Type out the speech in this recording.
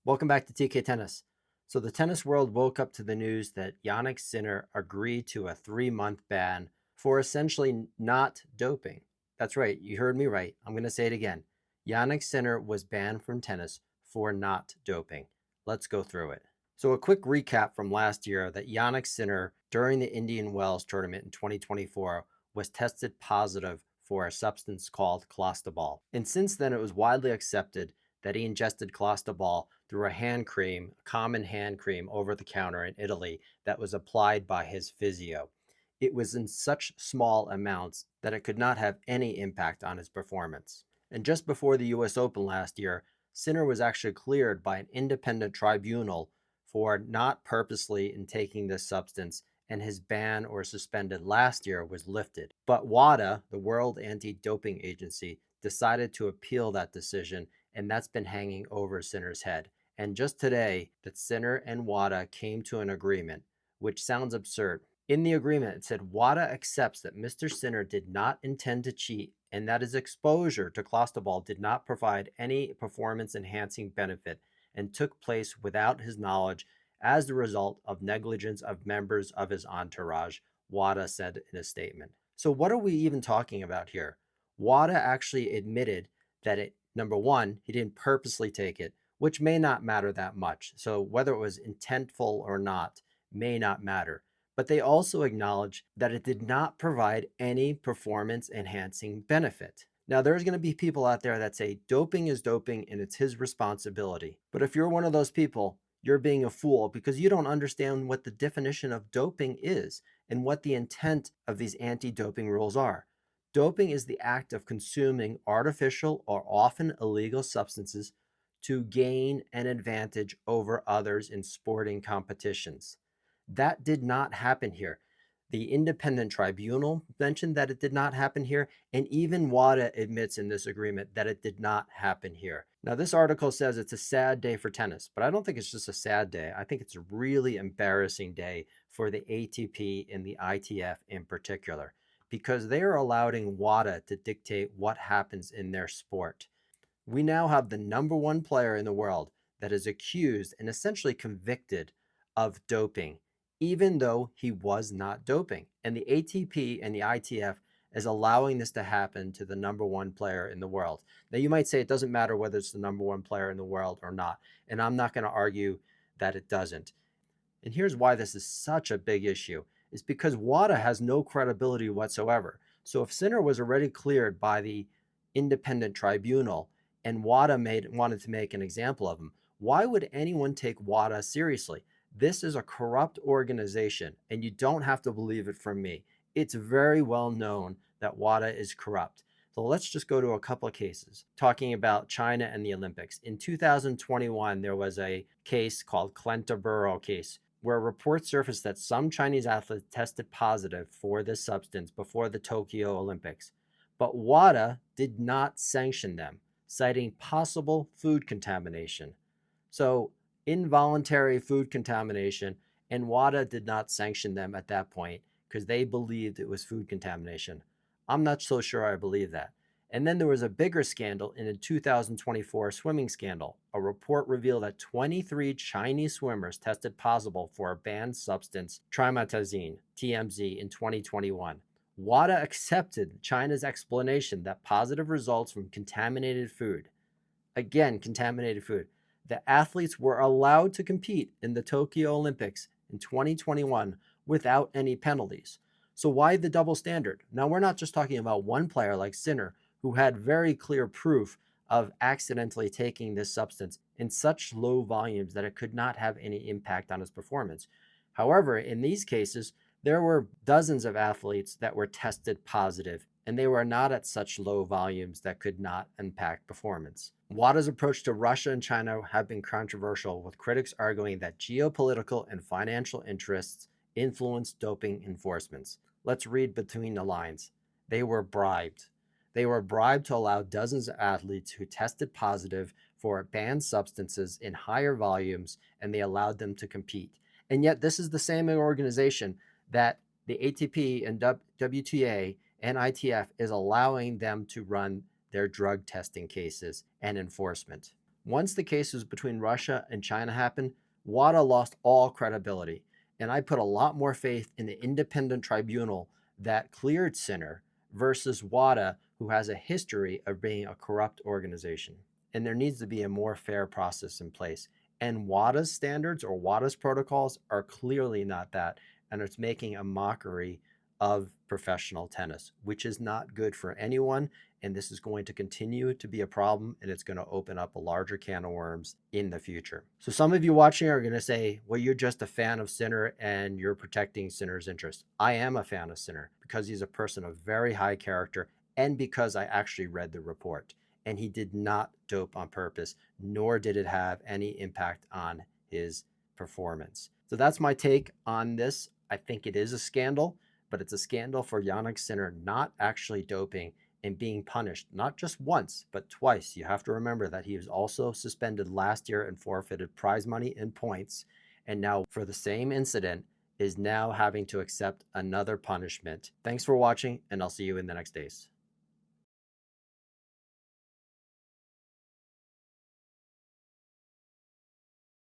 Welcome back to TK Tennis. So the tennis world woke up to the news that Jannik Sinner agreed to a 3-month ban for essentially not doping. That's right, you heard me right. I'm going to say it again. Jannik Sinner was banned from tennis for not doping. Let's go through it. So a quick recap from last year that Jannik Sinner during the Indian Wells tournament in 2024 was tested positive for a substance called clostebol. And since then it was widely accepted that he ingested clostebol through a hand cream, a common hand cream over the counter in Italy that was applied by his physio. It was in such small amounts that it could not have any impact on his performance. And just before the US Open last year, Sinner was actually cleared by an independent tribunal for not purposely in taking this substance, and his ban or suspended last year was lifted. But WADA, the World Anti-Doping Agency, decided to appeal that decision, and that's been hanging over Sinner's head. And just today, that Sinner and WADA came to an agreement, which sounds absurd. In the agreement, it said WADA accepts that Mr. Sinner did not intend to cheat and that his exposure to clostebol did not provide any performance-enhancing benefit and took place without his knowledge as the result of negligence of members of his entourage, WADA said in a statement. So what are we even talking about here? WADA actually admitted that number one, he didn't purposely take it, which may not matter that much. So whether it was intentful or not may not matter. But they also acknowledge that it did not provide any performance enhancing benefit. Now, there's going to be people out there that say doping is doping and it's his responsibility. But if you're one of those people, you're being a fool because you don't understand what the definition of doping is and what the intent of these anti-doping rules are. Doping is the act of consuming artificial or often illegal substances to gain an advantage over others in sporting competitions. That did not happen here. The independent tribunal mentioned that it did not happen here, and even WADA admits in this agreement that it did not happen here. Now, this article says it's a sad day for tennis, but I don't think it's just a sad day. I think it's a really embarrassing day for the ATP and the ITF in particular, because they are allowing WADA to dictate what happens in their sport. We now have the number one player in the world that is accused and essentially convicted of doping, even though he was not doping. And the ATP and the ITF is allowing this to happen to the number one player in the world. Now, you might say it doesn't matter whether it's the number one player in the world or not, and I'm not going to argue that it doesn't. And here's why this is such a big issue. Is because WADA has no credibility whatsoever. So if Sinner was already cleared by the independent tribunal and WADA wanted to make an example of him, why would anyone take WADA seriously? This is a corrupt organization, and you don't have to believe it from me. It's very well known that WADA is corrupt. So let's just go to a couple of cases. Talking about China and the Olympics. In 2021, there was a case called Clentaburo case, where reports surfaced that some Chinese athletes tested positive for this substance before the Tokyo Olympics. But WADA did not sanction them, citing possible food contamination. So involuntary food contamination, and WADA did not sanction them at that point because they believed it was food contamination. I'm not so sure I believe that. And then there was a bigger scandal in a 2024 swimming scandal. A report revealed that 23 Chinese swimmers tested positive for a banned substance, trimetazine, TMZ, in 2021. WADA accepted China's explanation that positive results from contaminated food. Again, contaminated food. The athletes were allowed to compete in the Tokyo Olympics in 2021 without any penalties. So why the double standard? Now, we're not just talking about one player like Sinner, who had very clear proof of accidentally taking this substance in such low volumes that it could not have any impact on his performance. However, in these cases, there were dozens of athletes that were tested positive, and they were not at such low volumes that could not impact performance. WADA's approach to Russia and China have been controversial, with critics arguing that geopolitical and financial interests influenced doping enforcements. Let's read between the lines. They were bribed. They were bribed to allow dozens of athletes who tested positive for banned substances in higher volumes, and they allowed them to compete. And yet this is the same organization that the ATP and WTA and ITF is allowing them to run their drug testing cases and enforcement. Once the cases between Russia and China happened, WADA lost all credibility. And I put a lot more faith in the independent tribunal that cleared Sinner versus WADA, who has a history of being a corrupt organization. And there needs to be a more fair process in place. And WADA's standards or WADA's protocols are clearly not that. And it's making a mockery of professional tennis, which is not good for anyone. And this is going to continue to be a problem, and it's going to open up a larger can of worms in the future. So some of you watching are going to say, well, you're just a fan of Sinner and you're protecting Sinner's interests. I am a fan of Sinner because he's a person of very high character and because I actually read the report. And he did not dope on purpose, nor did it have any impact on his performance. So that's my take on this. I think it is a scandal, but it's a scandal for Jannik Sinner not actually doping and being punished, not just once, but twice. You have to remember that he was also suspended last year and forfeited prize money and points. And now for the same incident is now having to accept another punishment. Thanks for watching, and I'll see you in the next days.